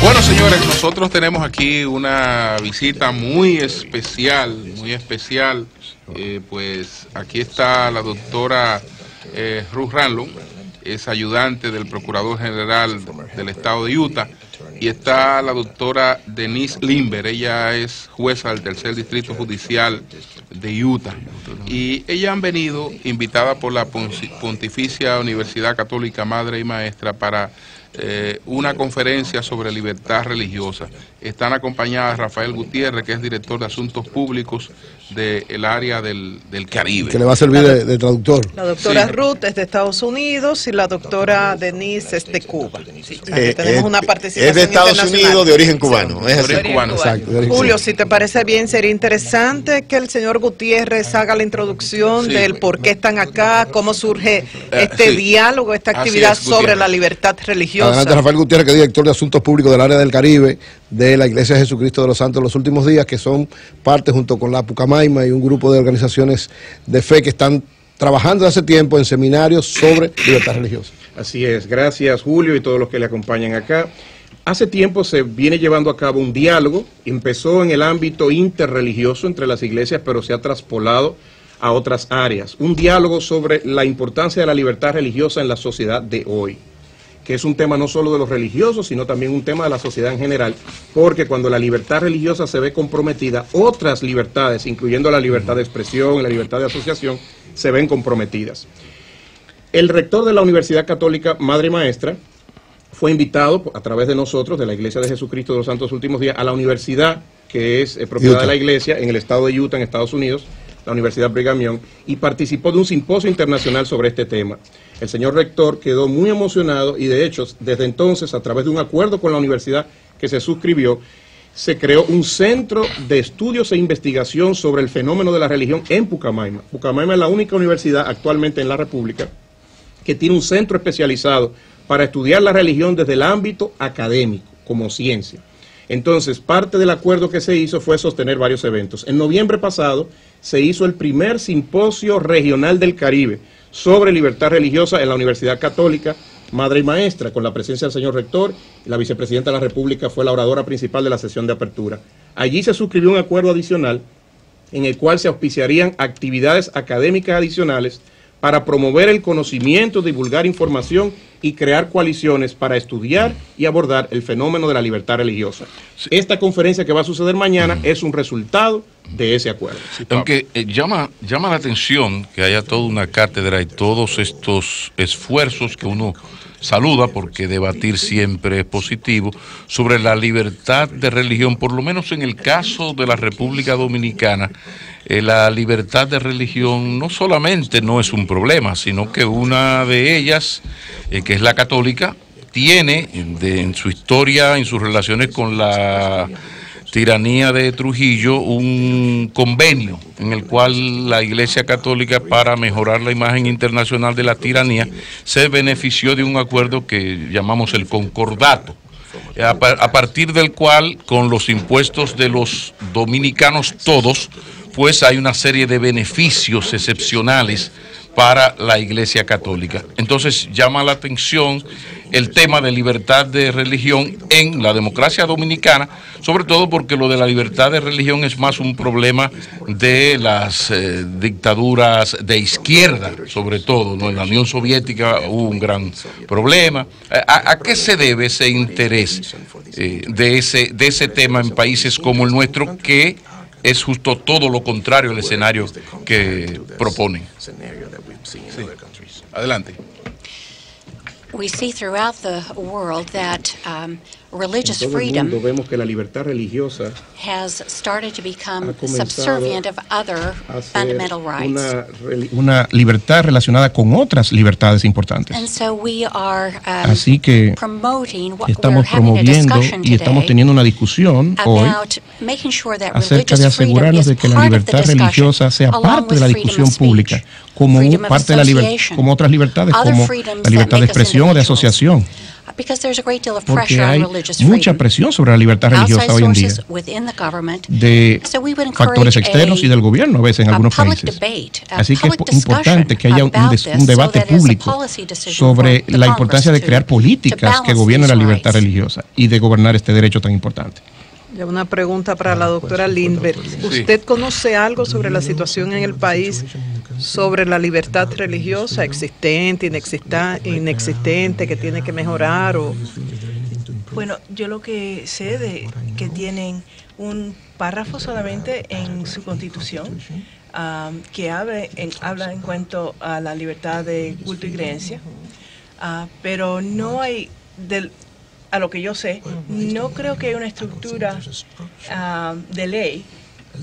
Bueno, señores, nosotros tenemos aquí una visita muy especial, pues aquí está la doctora Ruth Ranlon, es ayudante del Procurador General del Estado de Utah, y está la doctora Denise Limber, ella es jueza del Tercer Distrito Judicial de Utah, y ellas han venido invitada por la Pontificia Universidad Católica Madre y Maestra para una conferencia sobre libertad religiosa. Están acompañadas de Rafael Gutiérrez, que es director de Asuntos Públicos del área del Caribe. Que le va a servir de traductor. La doctora Ruth es de Estados Unidos y la doctora Denise es de Cuba. Sí, tenemos una participación es de Estados Unidos de origen cubano. Sí, es así. de origen cubano. Exacto, de origen Julio, si te parece bien, sería interesante que el señor Gutiérrez haga la introducción del por qué están acá, cómo surge este diálogo, esta actividad sobre la libertad religiosa. Adelante, Rafael Gutiérrez, que es director de Asuntos Públicos del área del Caribe de la Iglesia de Jesucristo de los Santos de los Últimos Días, que son parte junto con la Pucamaima y un grupo de organizaciones de fe que están trabajando hace tiempo en seminarios sobre libertad religiosa. Así es, gracias Julio y todos los que le acompañan acá. Hace tiempo se viene llevando a cabo un diálogo, empezó en el ámbito interreligioso entre las iglesias, pero se ha traspolado a otras áreas. Un diálogo sobre la importancia de la libertad religiosa en la sociedad de hoy, que es un tema no solo de los religiosos, sino también un tema de la sociedad en general, porque cuando la libertad religiosa se ve comprometida, otras libertades, incluyendo la libertad de expresión, la libertad de asociación, se ven comprometidas. El rector de la Universidad Católica Madre y Maestra fue invitado a través de nosotros, de la Iglesia de Jesucristo de los Santos Últimos Días, a la universidad que es propiedad de la Iglesia en el estado de Utah, en Estados Unidos, la Universidad Brigham Young, y participó de un simposio internacional sobre este tema. El señor rector quedó muy emocionado y de hecho, desde entonces, a través de un acuerdo con la universidad que se suscribió, se creó un centro de estudios e investigación sobre el fenómeno de la religión en Pucamaima. Pucamaima es la única universidad actualmente en la República que tiene un centro especializado para estudiar la religión desde el ámbito académico, como ciencia. Entonces, parte del acuerdo que se hizo fue sostener varios eventos. En noviembre pasado se hizo el primer simposio regional del Caribe sobre libertad religiosa en la Universidad Católica Madre y Maestra, con la presencia del señor rector. La vicepresidenta de la República fue la oradora principal de la sesión de apertura. Allí se suscribió un acuerdo adicional en el cual se auspiciarían actividades académicas adicionales para promover el conocimiento, divulgar información y crear coaliciones para estudiar y abordar el fenómeno de la libertad religiosa. Esta conferencia que va a suceder mañana es un resultado de ese acuerdo. Aunque llama la atención que haya toda una cátedra y todos estos esfuerzos que uno saluda, porque debatir siempre es positivo, sobre la libertad de religión, por lo menos en el caso de la República Dominicana. La libertad de religión no solamente no es un problema, sino que una de ellas, que es la católica, tiene en su historia, en sus relaciones con la tiranía de Trujillo, un convenio en el cual la Iglesia Católica, para mejorar la imagen internacional de la tiranía, se benefició de un acuerdo que llamamos el concordato, a partir del cual, con los impuestos de los dominicanos todos, pues hay una serie de beneficios excepcionales para la Iglesia Católica. Entonces llama la atención el tema de libertad de religión en la democracia dominicana, sobre todo porque lo de la libertad de religión es más un problema de las dictaduras de izquierda, sobre todo, ¿no? En la Unión Soviética hubo un gran problema. ¿A qué se debe ese interés de ese tema en países como el nuestro, que es justo todo lo contrario al escenario que proponen? Sí. Adelante. We see throughout the world that religious freedom vemos que la libertad religiosa has started to become subservient of other fundamental rights. Una libertad relacionada con otras libertades importantes. And so we are, así que estamos promoviendo y estamos teniendo una discusión hoy acerca de asegurarnos de que la libertad religiosa sea parte de la discusión pública, como parte de la como otras libertades, como la libertad de expresión o de asociación. porque hay mucha presión sobre la libertad religiosa hoy en día, de factores externos y del gobierno a veces en algunos países. Así que es importante que haya un debate público sobre la importancia de crear políticas que gobiernen la libertad religiosa y de gobernar este derecho tan importante. Ya una pregunta para la doctora Lindberg. ¿Usted conoce algo sobre la situación en el país, sobre la libertad religiosa existente, inexistente, que tiene que mejorar? Bueno, yo lo que sé de que tienen un párrafo solamente en su Constitución que habla en cuanto a la libertad de culto y creencia, pero no hay a lo que yo sé, no creo que hay una estructura de ley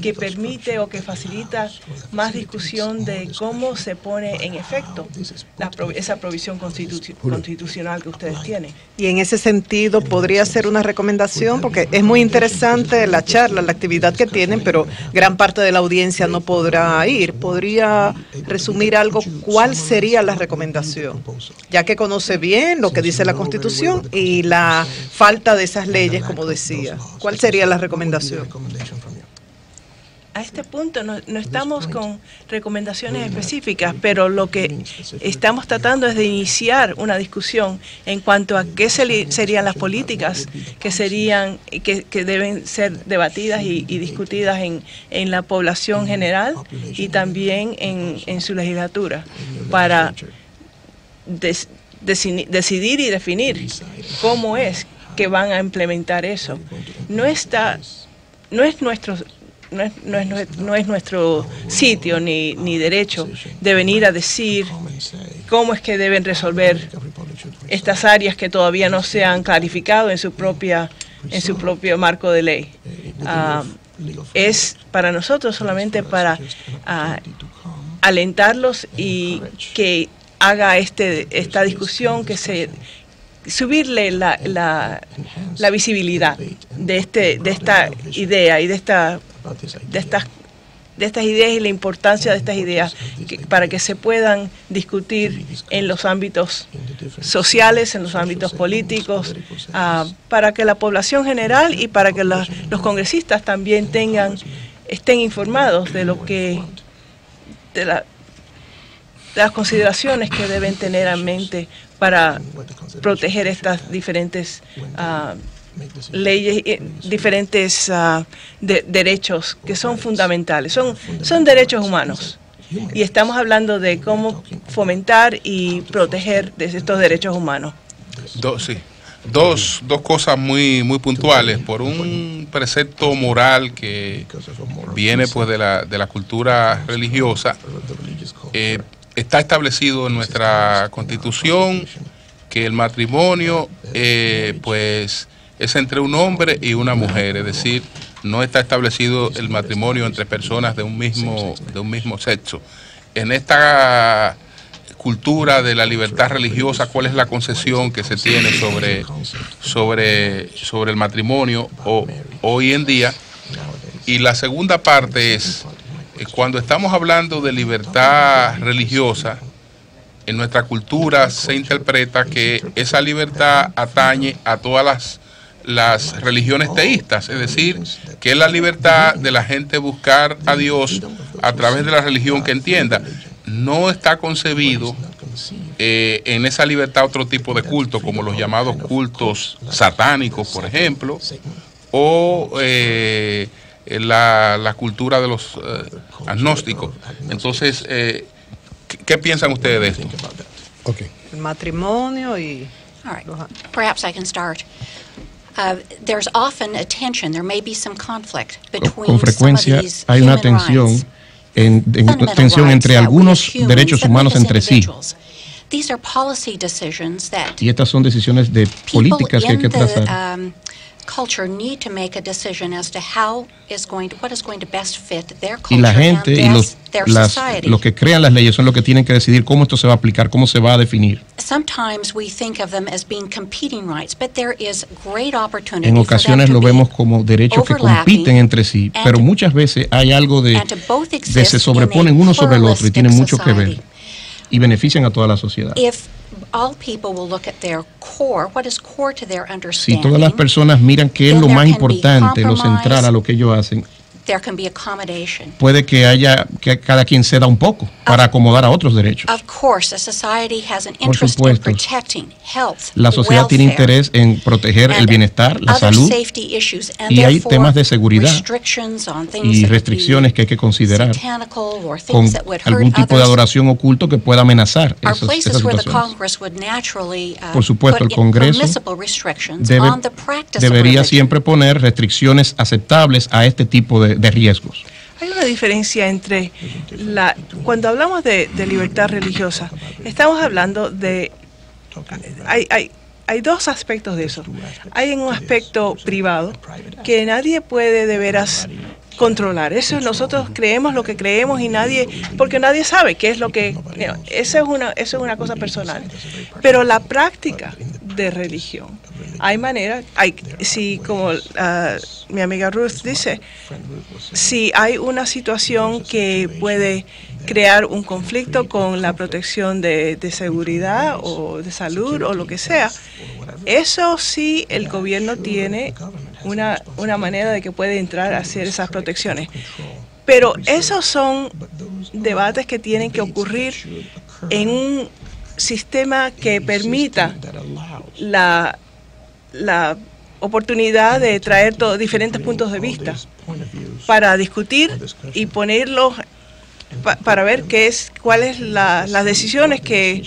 que permite o que facilita más discusión de cómo se pone en efecto esa provisión constitucional que ustedes tienen. Y en ese sentido, ¿podría ser una recomendación? Porque es muy interesante la charla, la actividad que tienen, pero gran parte de la audiencia no podrá ir. ¿Podría resumir algo? ¿Cuál sería la recomendación? Ya que conoce bien lo que dice la Constitución y la falta de esas leyes, como decía. ¿Cuál sería la recomendación? A este punto no estamos con recomendaciones específicas, pero lo que estamos tratando es de iniciar una discusión en cuanto a qué serían las políticas que deben ser debatidas y discutidas en la población general y también en su legislatura para decidir y definir cómo es que van a implementar eso. No es nuestro sitio ni derecho de venir a decir cómo es que deben resolver estas áreas que todavía no se han clarificado en su propio marco de ley. Es para nosotros solamente para alentarlos y que haga esta discusión, que subirle la visibilidad de esta idea y de estas ideas y la importancia de estas ideas para que se puedan discutir en los ámbitos sociales, en los ámbitos políticos, para que la población general y para que los congresistas también estén informados de de las consideraciones que deben tener en mente para proteger estas diferentes leyes, diferentes derechos que son fundamentales, son derechos humanos. Y estamos hablando de cómo fomentar y proteger estos derechos humanos. Dos cosas muy puntuales. Por un precepto moral que viene pues de la cultura religiosa, está establecido en nuestra Constitución que el matrimonio pues es entre un hombre y una mujer, es decir, no está establecido el matrimonio entre personas de un mismo sexo. En esta cultura de la libertad religiosa, ¿cuál es la concesión que se tiene sobre el matrimonio hoy en día? Y la segunda parte es, cuando estamos hablando de libertad religiosa, en nuestra cultura se interpreta que esa libertad atañe a todas las religiones teístas, es decir, que es la libertad de la gente buscar a Dios a través de la religión que entienda. No está concebido en esa libertad otro tipo de culto, como los llamados cultos satánicos, por ejemplo, o la cultura de los agnósticos. Entonces, ¿qué piensan ustedes de esto? Okay. El matrimonio y... All right. Perhaps I can start. There's often a tension. There may be some conflict between con frecuencia hay una tensión entre algunos derechos humanos entre sí. Y estas son decisiones de políticas que hay que trazar. Y la gente y los que crean las leyes son los que tienen que decidir cómo esto se va a aplicar, cómo se va a definir. En ocasiones lo vemos como derechos que compiten entre sí, pero muchas veces hay algo de se sobreponen uno sobre el otro y tienen mucho que ver y benefician a toda la sociedad. Si todas las personas miran qué es lo más importante, lo central a lo que ellos hacen, puede que cada quien ceda un poco para acomodar a otros derechos. Por supuesto, la sociedad tiene interés en proteger el bienestar, la salud, y hay temas de seguridad y restricciones que hay que considerar con algún tipo de adoración oculto que pueda amenazar esas situaciones. Por supuesto, el Congreso debería siempre poner restricciones aceptables a este tipo de riesgos. Hay una diferencia entre cuando hablamos de libertad religiosa, estamos hablando de hay dos aspectos de eso. Hay un aspecto privado que nadie puede de veras controlar. Eso nosotros creemos lo que creemos y porque nadie sabe qué es lo que eso es una cosa personal. Pero la práctica de religión, hay maneras, como mi amiga Ruth dice, si hay una situación que puede crear un conflicto con la protección de seguridad o de salud o lo que sea, eso sí el gobierno tiene una manera de que puede entrar a hacer esas protecciones. Pero esos son debates que tienen que ocurrir en un sistema que permita la oportunidad de traer diferentes puntos de vista para discutir y ponerlos para ver cuáles las decisiones que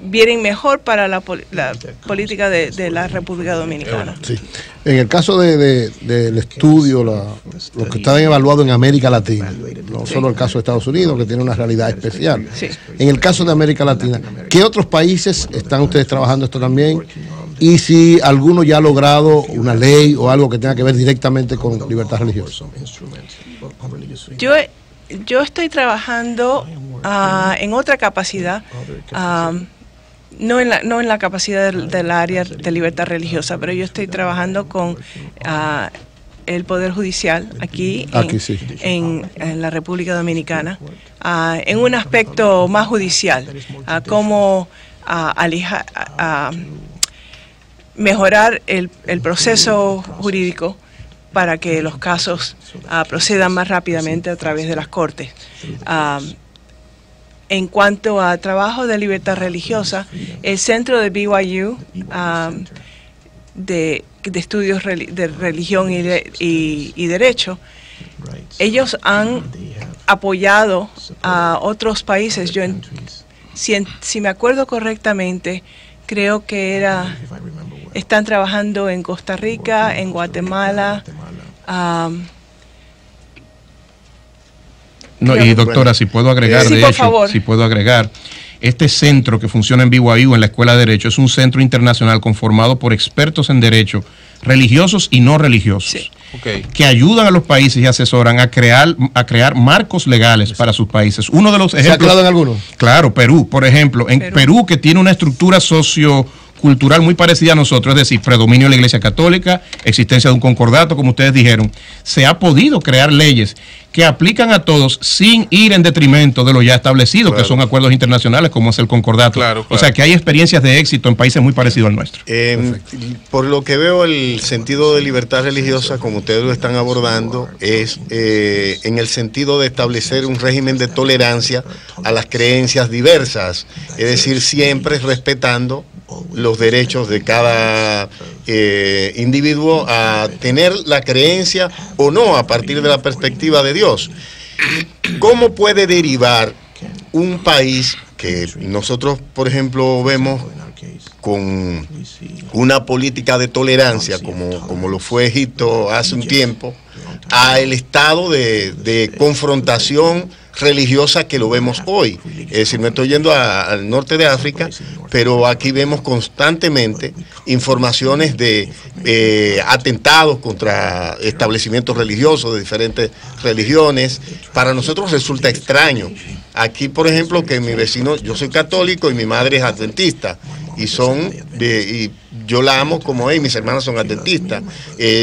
vienen mejor para la política de la República Dominicana. Sí. En el caso del estudio, los que están evaluados en América Latina, no solo el caso de Estados Unidos, que tiene una realidad especial. Sí. En el caso de América Latina, ¿qué otros países están ustedes trabajando esto también? Y si alguno ya ha logrado una ley o algo que tenga que ver directamente con libertad religiosa. Yo estoy trabajando en otra capacidad, no en la capacidad del área de libertad religiosa, pero yo estoy trabajando con el Poder Judicial aquí sí. en la República Dominicana, en un aspecto más judicial, cómo mejorar el proceso jurídico para que los casos procedan más rápidamente a través de las cortes. En cuanto a trabajo de libertad religiosa, el centro de BYU de estudios de religión y derecho, ellos han apoyado a otros países. Si me acuerdo correctamente, creo que están trabajando en Costa Rica, en Guatemala. Y doctora, si puedo agregar, si puedo agregar, este centro que funciona en BYU, en la Escuela de Derecho, es un centro internacional conformado por expertos en derecho, religiosos y no religiosos, sí. Que ayudan a los países y asesoran a crear marcos legales para sus países. Uno de los ejemplos. ¿Se ha creado en alguno? Claro, Perú, por ejemplo. En Perú, que tiene una estructura sociocultural muy parecida a nosotros, es decir, predominio de la Iglesia Católica, existencia de un concordato, como ustedes dijeron, se ha podido crear leyes que aplican a todos sin ir en detrimento de lo ya establecido, claro, que son acuerdos internacionales como es el concordato. Claro. O sea que hay experiencias de éxito en países muy parecidos al nuestro. Por lo que veo, el sentido de libertad religiosa, como ustedes lo están abordando, es en el sentido de establecer un régimen de tolerancia a las creencias diversas, es decir, siempre respetando los derechos de cada individuo a tener la creencia o no a partir de la perspectiva de Dios. ¿Cómo puede derivar un país que nosotros, por ejemplo, vemos con una política de tolerancia como lo fue Egipto hace un tiempo, a el estado de confrontación religiosa que lo vemos hoy? Es decir, me estoy yendo al norte de África, pero aquí vemos constantemente informaciones de atentados contra establecimientos religiosos de diferentes religiones. Para nosotros resulta extraño. Aquí, por ejemplo, que mi vecino, yo soy católico y mi madre es adventista, y yo la amo como es, mis hermanas son adventistas.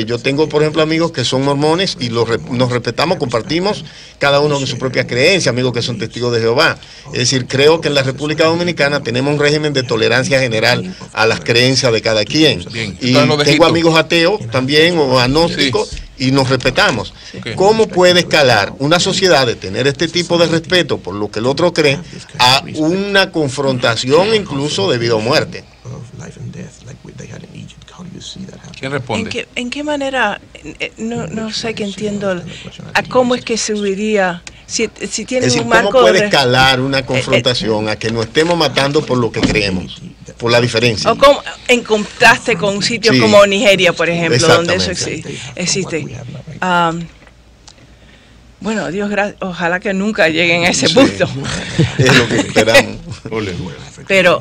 Yo tengo, por ejemplo, amigos que son mormones y nos respetamos, compartimos cada uno con su propia creencia, amigos que son testigos de Jehová. Es decir, creo que en la República Dominicana tenemos un régimen de tolerancia general a las creencias de cada quien. Bien. Y tengo amigos ateos también o agnósticos, sí, y nos respetamos. Okay. ¿Cómo puede escalar una sociedad de tener este tipo de respeto por lo que el otro cree a una confrontación incluso de vida o muerte? ¿Quién responde? ¿En qué manera? No sé que entiendo a cómo es que subiría. Si tiene un marco. ¿Cómo puede escalar una confrontación a que nos estemos matando por lo que creemos, por la diferencia? O como, en contraste con sitios como Nigeria, por ejemplo, donde eso existe. Bueno, Dios gracias, ojalá que nunca lleguen a ese punto. Es lo que esperamos. Pero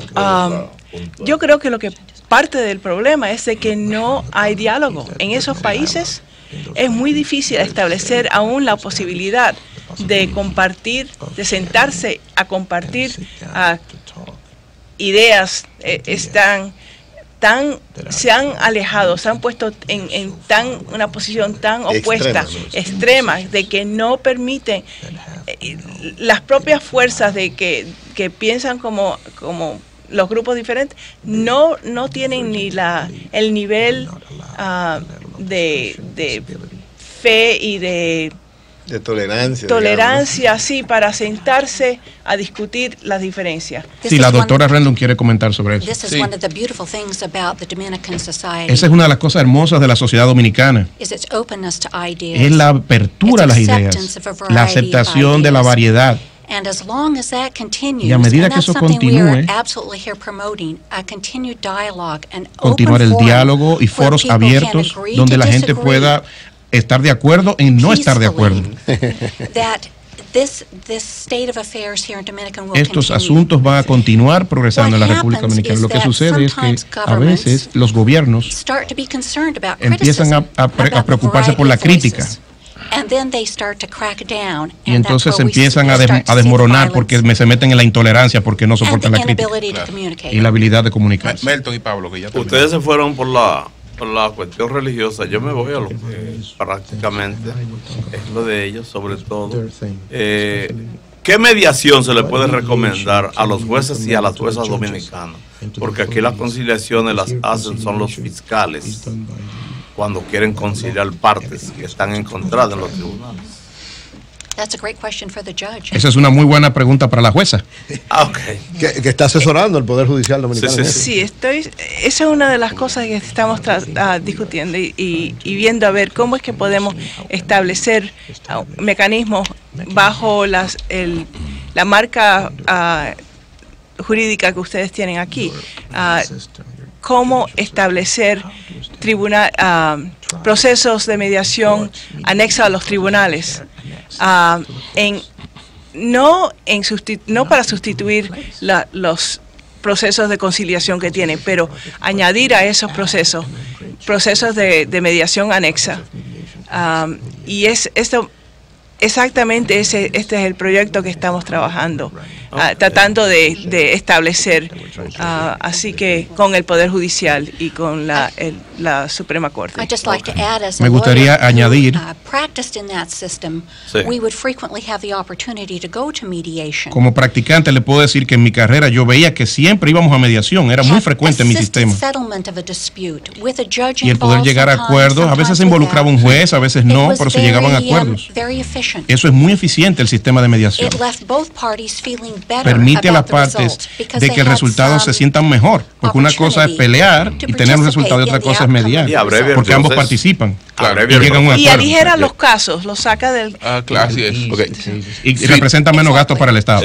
yo creo que lo que parte del problema es de que no hay diálogo. En esos países es muy difícil establecer aún la posibilidad de compartir, de sentarse a compartir ideas. Se han alejado, se han puesto en una posición tan opuesta, extrema, de que no permiten las propias fuerzas de que piensan como los grupos diferentes, no tienen ni el nivel de fe y de tolerancia, sí, para sentarse a discutir las diferencias. Sí, la doctora Rendon quiere comentar sobre eso. Sí. Esa es una de las cosas hermosas de la sociedad dominicana. Es la apertura a las ideas, la aceptación de la variedad. Y a medida que eso continúe, continuar el diálogo y foros abiertos donde la gente pueda estar de acuerdo en no estar de acuerdo. Estos asuntos van a continuar progresando en la República Dominicana. Lo que sucede es que a veces los gobiernos empiezan a preocuparse por la crítica. Y entonces empiezan a desmoronar porque se meten en la intolerancia porque no soportan la crítica y la habilidad de comunicar. Melton y Pablo, que ya ustedes se fueron por la cuestión religiosa. Yo me voy a lo que prácticamente es lo de ellos, sobre todo. ¿Qué mediación se le puede recomendar a los jueces y a las juezas dominicanas? Porque aquí las conciliaciones las hacen son los fiscales cuando quieren conciliar partes que están encontradas en los tribunales. Esa es una muy buena pregunta para la jueza. Okay. Que está asesorando el Poder Judicial Dominicano. Sí, esa es una de las cosas que estamos discutiendo y viendo a ver cómo es que podemos establecer mecanismos bajo la marca jurídica que ustedes tienen aquí. Cómo establecer procesos de mediación anexos a los tribunales, no para sustituir los procesos de conciliación que tienen, pero añadir a esos procesos de mediación anexa. Y exactamente este es el proyecto que estamos trabajando, tratando de establecer, así que con el Poder Judicial y con la Suprema Corte. Me gustaría añadir, como practicante le puedo decir que en mi carrera yo veía que siempre íbamos a mediación, era muy frecuente en mi sistema. Y el poder llegar a acuerdos, a veces se involucraba un juez, a veces no, pero se llegaban a acuerdos. Eso es muy eficiente el sistema de mediación. Permite a las partes de que el resultado se sientan mejor, porque una cosa es pelear y tener un resultado y otra cosa es mediar, porque ambos participan. Y aligera los casos, los saca del... Claro, así es. Y representa menos gastos para el Estado.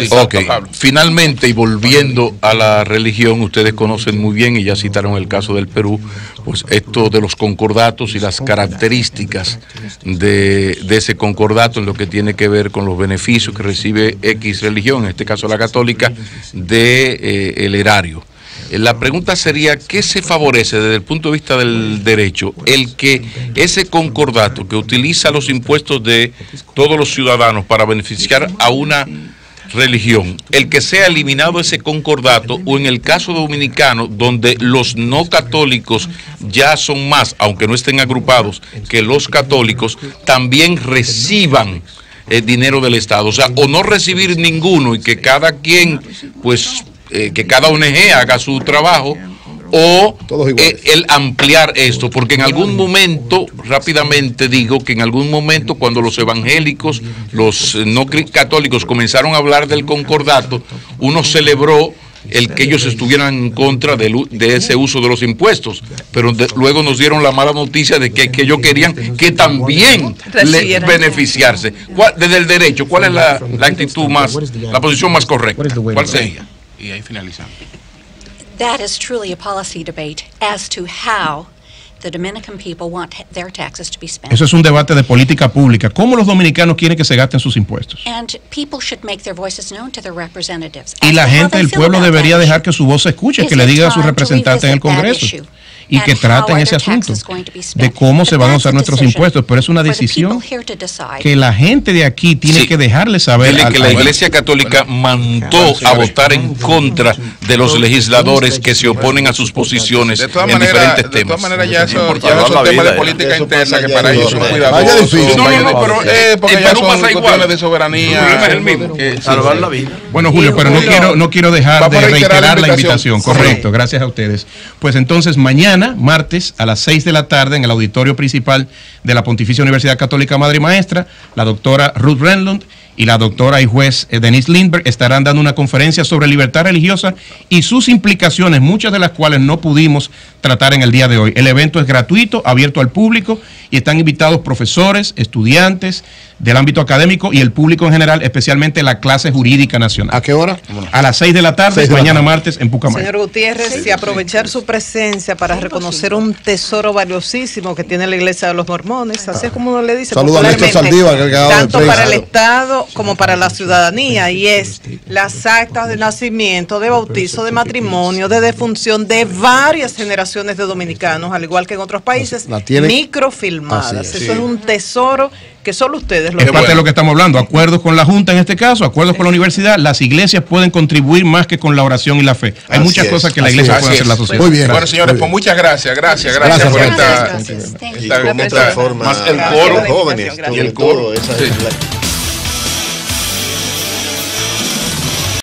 Finalmente, y volviendo a la religión, ustedes conocen muy bien, y ya citaron el caso del Perú, pues esto de los concordatos y las características de ese concordato en lo que tiene que ver con los beneficios que recibe X religión, en este caso la católica, el erario. La pregunta sería, ¿qué se favorece desde el punto de vista del derecho? El que ese concordato que utiliza los impuestos de todos los ciudadanos para beneficiar a una religión, el que sea eliminado ese concordato, o en el caso dominicano, donde los no católicos ya son más, aunque no estén agrupados, que los católicos, también reciban dinero del Estado, o sea, o no recibir ninguno y que cada quien pues que cada ONG haga su trabajo, o el ampliar esto, porque en algún momento, rápidamente digo que en algún momento cuando los evangélicos, los no católicos comenzaron a hablar del concordato, uno celebró el que ellos estuvieran en contra de ese uso de los impuestos, pero luego nos dieron la mala noticia de que ellos querían que también beneficiarse. Desde el derecho, ¿cuál es la actitud la posición más correcta? ¿Cuál sería? Y ahí finalizamos. That is truly a policy debate as to how the Dominican people want their taxes to be spent. Eso es un debate de política pública. ¿Cómo los dominicanos quieren que se gasten sus impuestos? And people should make their voices known to their representatives. Y la gente del pueblo debería dejar que su voz se escuche, que le diga a sus representantes en el Congreso y que traten ese asunto de cómo se van a usar nuestros impuestos. Pero es una decisión que la gente de aquí tiene que dejarle saber. Que la Iglesia Católica mandó a votar en contra de los legisladores que se oponen a sus posiciones en diferentes temas. De todas maneras, ya eso es un tema de política interna que para ellos son cuidadosos. Pero porque ya son cuestiones de soberanía. Es el mismo. Salvar la vida. Bueno, Julio, pero no quiero dejar de reiterar la invitación. Correcto, gracias a ustedes. Pues entonces mañana, martes, a las 6 de la tarde, en el auditorio principal de la Pontificia Universidad Católica Madre y Maestra, la doctora Ruth Renlund y la doctora y juez Denise Lindberg estarán dando una conferencia sobre libertad religiosa y sus implicaciones, muchas de las cuales no pudimos tratar en el día de hoy. El evento es gratuito, abierto al público, y están invitados profesores, estudiantes del ámbito académico y el público en general, especialmente la clase jurídica nacional. ¿A qué hora? A las 6 de la tarde, mañana martes en Pucamaima. Señor Gutiérrez, y aprovechar su presencia para reconocer un tesoro valiosísimo que tiene la Iglesia de los Mormones, así es como uno le dice, saludos a Néstor Saldívar, tanto para el Estado como para la ciudadanía, y es las actas de nacimiento, de bautizo, de matrimonio, de defunción de varias generaciones de dominicanos, al igual que en otros países, microfilmadas. Eso es un tesoro que solo ustedes lo es parte de lo que estamos hablando, acuerdos con la Junta en este caso, acuerdos con la universidad. Las iglesias pueden contribuir más que con la oración y la fe. Hay muchas cosas que la iglesia puede hacer en la sociedad. Muy bien. Bueno, señores, pues muchas gracias por esta forma, más el coro, jóvenes, y el coro.